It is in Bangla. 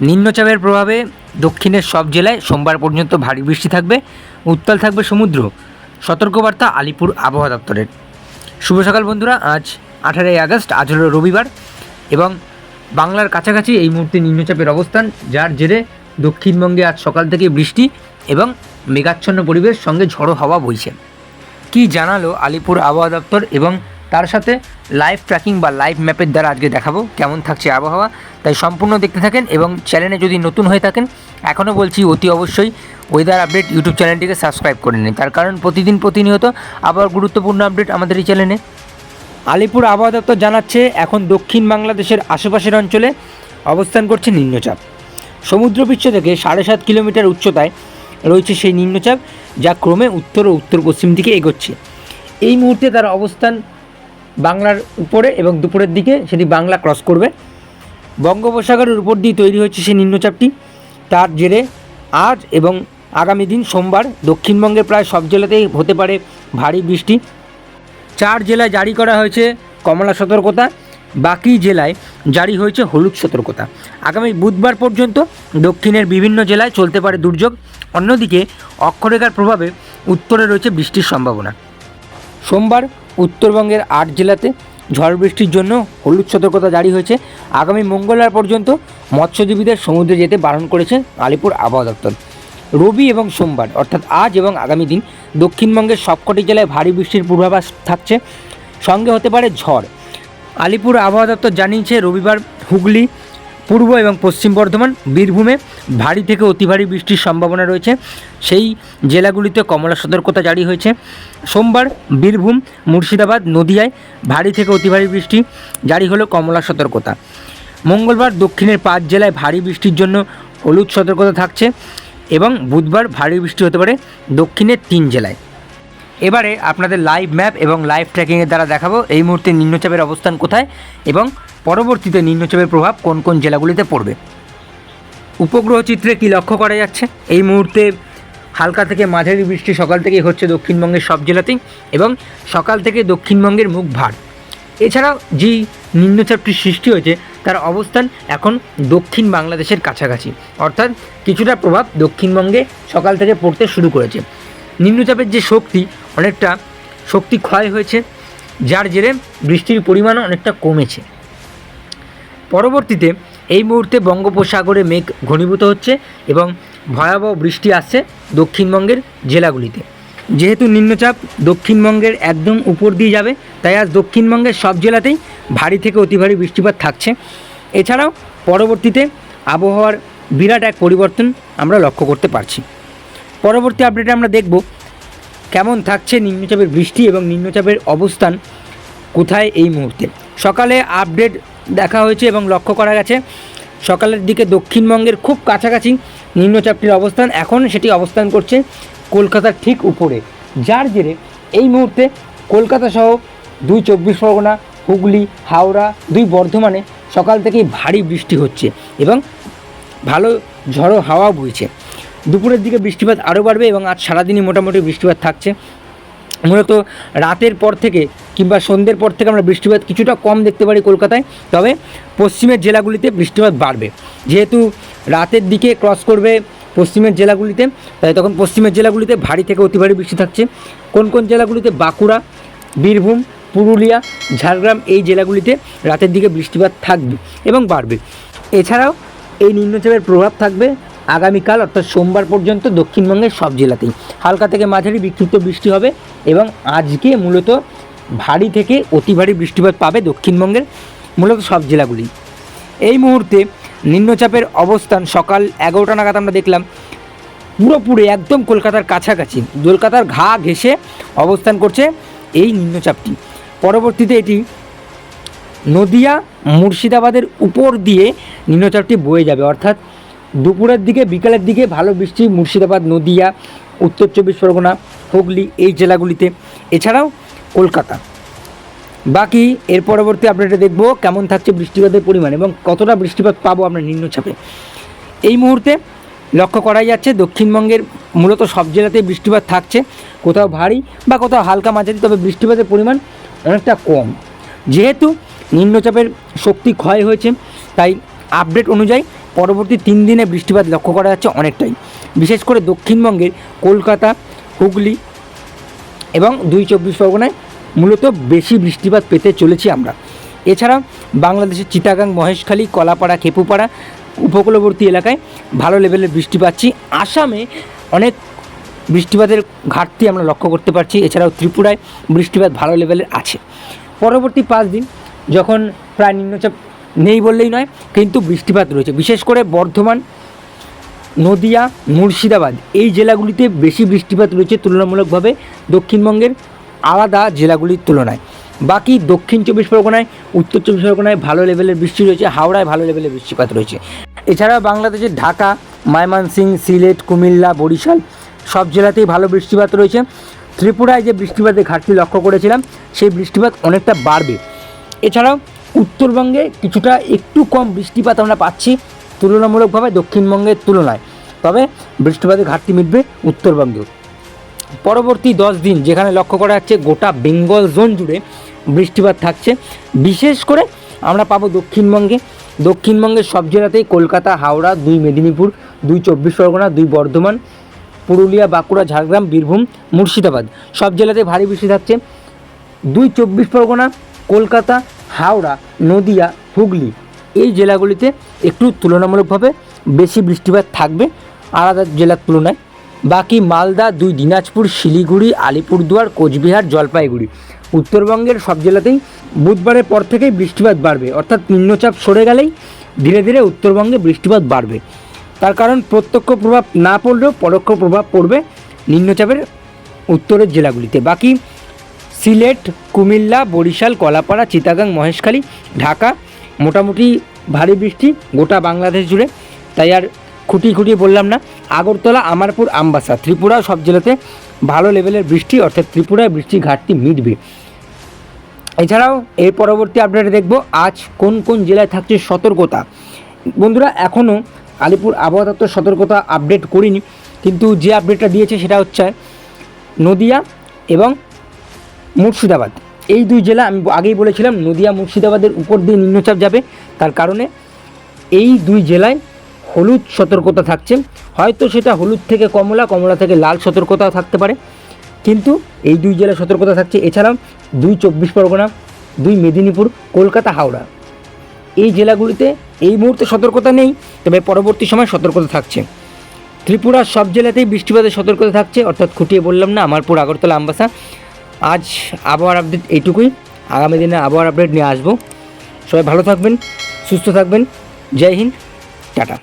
নিম্নচাপের প্রভাবে দক্ষিণের সব জেলায় সোমবার পর্যন্ত ভারী বৃষ্টি থাকবে, উত্তাল থাকবে সমুদ্র। সতর্কবার্তা আলিপুর আবহাওয়া দপ্তরের। শুভ সকাল বন্ধুরা, আজ 18 আগস্ট, আজ হলো রবিবার এবং বাংলার কাছাকাছি এই মুহূর্তে নিম্নচাপের অবস্থান, যার জেরে দক্ষিণবঙ্গে আজ সকাল থেকে বৃষ্টি এবং মেঘাচ্ছন্ন পরিবেশ সঙ্গে ঝড়ো হাওয়া বইছে। কি জানালো আলিপুর আবহাওয়া দপ্তর এবং তার সাথে লাইভ ট্র্যাকিং বা লাইভ ম্যাপের দ্বারা আজকে দেখাবো কেমন থাকছে আবহাওয়া। তাই সম্পূর্ণ দেখতে থাকেন এবং চ্যানেলে যদি নতুন হয়ে থাকেন, এখনও বলছি অতি অবশ্যই ওয়েদার আপডেট ইউটিউব চ্যানেলটিকে সাবস্ক্রাইব করে নিন, তার কারণ প্রতিনিয়ত আবার গুরুত্বপূর্ণ আপডেট আমাদের এই চ্যানেলে। আলিপুর আবহাওয়া দপ্তর জানাচ্ছে, এখন দক্ষিণ বাংলাদেশের আশেপাশের অঞ্চলে অবস্থান করছে নিম্নচাপ। সমুদ্রপৃষ্ঠ থেকে 7.5 কিলোমিটার উচ্চতায় রয়েছে সেই নিম্নচাপ, যা ক্রমে উত্তর ও উত্তর পশ্চিম দিকে এগোচ্ছে। এই মুহূর্তে তার অবস্থান বাংলার উপরে এবং দুপুরের দিকে সেটি বাংলা ক্রস করবে। বঙ্গোপসাগরের উপর দিয়ে তৈরি হয়েছে সেই নিম্নচাপটি। তার জেরে আজ এবং আগামী দিন সোমবার দক্ষিণবঙ্গের প্রায় সব জেলাতেই হতে পারে ভারী বৃষ্টি। 4 জেলায় জারি করা হয়েছে কমলা সতর্কতা, বাকি জেলায় জারি হয়েছে হলুদ সতর্কতা। আগামী বুধবার পর্যন্ত দক্ষিণের বিভিন্ন জেলায় চলতে পারে দুর্যোগ। অন্যদিকে অক্ষরেখার প্রভাবে উত্তরে রয়েছে বৃষ্টির সম্ভাবনা। সোমবার উত্তরবঙ্গের 8 জেলাতে ঝড় বৃষ্টির জন্য হলুদ সতর্কতা জারি হয়েছে। আগামী মঙ্গলবার পর্যন্ত মৎস্যজীবীদের সমুদ্রে যেতে বারণ করেছে আলিপুর আবহাওয়া দপ্তর। রবি এবং সোমবার অর্থাৎ আজ এবং আগামী দিন দক্ষিণবঙ্গের সবকটি জেলায় ভারী বৃষ্টির পূর্বাভাস থাকছে, সঙ্গে হতে পারে ঝড়। আলিপুর আবহাওয়া দপ্তর জানিয়েছে, রবিবার হুগলি, পূর্ব এবং পশ্চিম বর্ধমান, বীরভূমে ভারী থেকে অতি ভারী বৃষ্টির সম্ভাবনা রয়েছে। সেই জেলাগুলিতে কমলা সতর্কতা জারি হয়েছে। সোমবার বীরভূম, মুর্শিদাবাদ, নদিয়ায় ভারী থেকে অতি ভারী বৃষ্টি জারি হলো কমলা সতর্কতা। মঙ্গলবার দক্ষিণের 5 জেলায় ভারী বৃষ্টির জন্য হলুদ সতর্কতা থাকছে এবং বুধবার ভারী বৃষ্টি হতে পারে দক্ষিণের 3 জেলায়। এবারে আপনাদের লাইভ ম্যাপ এবং লাইভ ট্র্যাকিংয়ের দ্বারা দেখাবো এই মুহূর্তে নিম্নচাপের অবস্থান কোথায় এবং পরবর্তীতে নিম্নচাপের প্রভাব কোন কোন জেলাগুলিতে পড়বে। উপগ্রহ চিত্রে কি লক্ষ্য করা যাচ্ছে, এই মুহূর্তে হালকা থেকে মাঝারি বৃষ্টি সকাল থেকেই হচ্ছে দক্ষিণবঙ্গের সব জেলাতেই এবং সকাল থেকে দক্ষিণবঙ্গের মুখ ভার। এছাড়াও যেই নিম্নচাপটির সৃষ্টি হয়েছে তার অবস্থান এখন দক্ষিণ বাংলাদেশের কাছাকাছি, অর্থাৎ কিছুটা প্রভাব দক্ষিণবঙ্গে সকাল থেকে পড়তে শুরু করেছে। নিম্নচাপের যে শক্তি, অনেকটা শক্তি ক্ষয় হয়েছে, যার জেরে বৃষ্টির পরিমাণও অনেকটা কমেছে। পরবর্তীতে এই মুহূর্তে বঙ্গোপসাগরে মেঘ ঘনীভূত হচ্ছে এবং ভয়াবহ বৃষ্টি আসছে দক্ষিণবঙ্গের জেলাগুলিতে। যেহেতু নিম্নচাপ দক্ষিণবঙ্গের একদম উপর দিয়ে যাবে, তাই আজ দক্ষিণবঙ্গের সব জেলাতেই ভারী থেকে অতি ভারী বৃষ্টিপাত থাকছে। এছাড়াও পরবর্তীতে আবহাওয়ার বিরাট এক পরিবর্তন আমরা লক্ষ্য করতে পারছি। পরবর্তী আপডেটে আমরা দেখব কেমন থাকছে নিম্নচাপের বৃষ্টি এবং নিম্নচাপের অবস্থান কোথায় এই মুহূর্তে। সকালে আপডেট দেখা হয়েছে এবং লক্ষ্য করা গেছে সকালের দিকে দক্ষিণবঙ্গের খুব কাছাকাছি নিম্নচাপটির অবস্থান। এখন সেটি অবস্থান করছে কলকাতার ঠিক উপরে, যার জেরে এই মুহূর্তে কলকাতা সহ 2 চব্বিশ পরগনা, হুগলি, হাওড়া, 2 বর্ধমানে সকাল থেকেই ভারী বৃষ্টি হচ্ছে এবং ভালো ঝড়ো হাওয়া বইছে। দুপুরের দিকে বৃষ্টিপাত আরও বাড়বে এবং আজ সারাদিনই মোটামুটি বৃষ্টিপাত থাকছে। মূলত রাতের পর থেকে কিংবা সন্ধ্যের পর থেকে আমরা বৃষ্টিপাত কিছুটা কম দেখতে পারি কলকাতায়, তবে পশ্চিমের জেলাগুলিতে বৃষ্টিপাত বাড়বে। যেহেতু রাতের দিকে ক্রস করবে পশ্চিমের জেলাগুলিতে, তাই তখন পশ্চিমের জেলাগুলিতে ভারী থেকে অতি ভারী বৃষ্টি থাকছে। কোন কোন জেলাগুলিতে? বাঁকুড়া, বীরভূম, পুরুলিয়া, ঝাড়গ্রাম, এই জেলাগুলিতে রাতের দিকে বৃষ্টিপাত থাকবে এবং বাড়বে। এছাড়াও এই নিম্নচাপের প্রভাব থাকবে আগামীকাল অর্থাৎ সোমবার পর্যন্ত দক্ষিণবঙ্গের সব জেলাতেই হালকা থেকে মাঝারি বিক্ষিপ্ত বৃষ্টি হবে এবং আজকে মূলত ভারী থেকে অতি ভারী বৃষ্টিপাত পাবে দক্ষিণবঙ্গের মূলত সব জেলাগুলি। এই মুহূর্তে নিম্নচাপের অবস্থান সকাল 11টা নাগাদ আমরা দেখলাম পুরোপুরি একদম কলকাতার কাছাকাছি, কলকাতার ঘা ঘেঁষে অবস্থান করছে এই নিম্নচাপটি। পরবর্তীতে এটি নদিয়া, মুর্শিদাবাদের উপর দিয়ে নিম্নচাপটি বয়ে যাবে, অর্থাৎ দুপুরের দিকে বিকালের দিকে ভালো বৃষ্টি মুর্শিদাবাদ, নদিয়া, উত্তর চব্বিশ পরগনা, হুগলি, এই জেলাগুলিতে, এছাড়াও কলকাতা। বাকি এর পরবর্তী আপডেটে দেখব কেমন থাকছে বৃষ্টিপাতের পরিমাণ এবং কতটা বৃষ্টিপাত পাবো আমরা নিম্নচাপে। এই মুহূর্তে লক্ষ্য করা যাচ্ছে দক্ষিণবঙ্গের মূলত সব জেলাতেই বৃষ্টিপাত থাকছে, কোথাও ভারী বা কোথাও হালকা মাঝারি, তবে বৃষ্টিপাতের পরিমাণ অনেকটা কম। যেহেতু নিম্নচাপের শক্তি ক্ষয় হয়েছে, তাই আপডেট অনুযায়ী পরবর্তী 3 দিনে বৃষ্টিপাত লক্ষ্য করা যাচ্ছে অনেকটাই, বিশেষ করে দক্ষিণবঙ্গের কলকাতা, হুগলি এবং 2 চব্বিশ পরগনায় মূলত বেশি বৃষ্টিপাত পেতে চলেছি আমরা। এছাড়া বাংলাদেশের চিটাগাং, মহেশখালী, কলাপাড়া, খেপুপাড়া উপকূলবর্তী এলাকায় ভালো লেভেলের বৃষ্টি পাচ্ছি। আসামে অনেক বৃষ্টিপাতের ঘাটতি আমরা লক্ষ্য করতে পারছি। এছাড়াও ত্রিপুরায় বৃষ্টিপাত ভালো লেভেলের আছে। পরবর্তী 5 দিন যখন প্রায় নিম্নচাপ নেই বললেই নয়, কিন্তু বৃষ্টিপাত রয়েছে, বিশেষ করে বর্ধমান, নদিয়া, মুর্শিদাবাদ এই জেলাগুলিতে বেশি বৃষ্টিপাত রয়েছে তুলনামূলকভাবে দক্ষিণবঙ্গের আলাদা জেলাগুলির তুলনায়। বাকি দক্ষিণ 24 পরগনায়, উত্তর 24 পরগনায় ভালো লেভেলের বৃষ্টি রয়েছে, হাওড়ায় ভালো লেভেলের বৃষ্টিপাত রয়েছে। এছাড়া বাংলাদেশের ঢাকা, ময়মনসিংহ, সিলেট, কুমিল্লা, বরিশাল সব জেলাতেই ভালো বৃষ্টিপাত রয়েছে। ত্রিপুরায় যে বৃষ্টিপাতের ঘাটতি লক্ষ্য করেছিলাম সেই বৃষ্টিপাত অনেকটা বাড়বে। এছাড়াও উত্তরবঙ্গে কিছুটা একটু কম বৃষ্টিপাত আমরা পাচ্ছি তুলনামূলকভাবে দক্ষিণবঙ্গের তুলনায়, তবে বৃষ্টিপাতের ঘাটতি মিটবে উত্তরবঙ্গেও। পরবর্তী 10 দিন যেখানে লক্ষ্য করা যাচ্ছে গোটা বেঙ্গল জোন জুড়ে বৃষ্টিপাত থাকছে, বিশেষ করে আমরা পাবো দক্ষিণবঙ্গের সব জেলাতেই, কলকাতা, হাওড়া, 2 মেদিনীপুর, 2 চব্বিশ পরগনা, 2 বর্ধমান, পুরুলিয়া, বাঁকুড়া, ঝাড়গ্রাম, বীরভূম, মুর্শিদাবাদ সব জেলাতে ভারী বৃষ্টি থাকছে। 2 চব্বিশ পরগনা, কলকাতা, হাওড়া, নদিয়া, হুগলি এই জেলাগুলিতে একটু তুলনামূলকভাবে বেশি বৃষ্টিপাত থাকবে আলাদা জেলার তুলনায়। বাকি মালদা, 2 দিনাজপুর, শিলিগুড়ি, আলিপুরদুয়ার, কোচবিহার, জলপাইগুড়ি উত্তরবঙ্গের সব জেলাতেই বুধবারের পর থেকেই বৃষ্টিপাত বাড়বে, অর্থাৎ নিম্নচাপ সরে গেলেই ধীরে ধীরে উত্তরবঙ্গে বৃষ্টিপাত বাড়বে। তার কারণ প্রত্যক্ষ প্রভাব না পড়লেও পরোক্ষ প্রভাব পড়বে নিম্নচাপের উত্তরের জেলাগুলিতে। বাকি সিলেট, কুমিল্লা, বরিশাল, কলাপাড়া, চিটাগাং, মহেশখালী, ঢাকা মোটামুটি ভারী বৃষ্টি গোটা বাংলাদেশ জুড়ে, তাই আর খুঁটিয়ে বললাম না। আগরতলা, আমারপুর, আমবাসা, ত্রিপুরা সব জেলাতে ভালো লেভেলের বৃষ্টি, অর্থাৎ ত্রিপুরায় বৃষ্টির ঘাটতি মিটবে। এছাড়াও এর পরবর্তী আপডেটে দেখব আজ কোন কোন জেলায় থাকছে সতর্কতা। বন্ধুরা, এখনও আলিপুর আবহাওয়া দপ্তর সতর্কতা আপডেট করিনি, কিন্তু যে আপডেটটা দিয়েছে সেটা হচ্ছে নদিয়া এবং মুর্শিদাবাদ এই 2 জেলা। আমি আগেই বলেছিলাম নদিয়া মুর্শিদাবাদের উপর দিয়ে নিম্নচাপ যাবে, তার কারণে এই 2 জেলায় হলুদ সতর্কতা থাকছে। হয়তো সেটা হলুদ থেকে কমলা, কমলা থেকে লাল সতর্কতাও থাকতে পারে, কিন্তু এই 2 জেলায় সতর্কতা থাকছে। এছাড়াও 2 চব্বিশ পরগনা, 2 মেদিনীপুর, কলকাতা, হাওড়া এই জেলাগুলিতে এই মুহূর্তে সতর্কতা নেই, তবে পরবর্তী সময় সতর্কতা থাকছে। ত্রিপুরার সব জেলাতেই বৃষ্টিপাতের সতর্কতা থাকছে, অর্থাৎ খুঁটিয়ে বললাম না, আমারপুর, আগরতলা, আমবাসা। আজ আবহাওয়ার আপডেট এইটুকুই, আগামী দিনে আবহাওয়ার আপডেট নিয়ে আসবো। সবাই ভালো থাকবেন, সুস্থ থাকবেন। জয় হিন্দ, টাটা।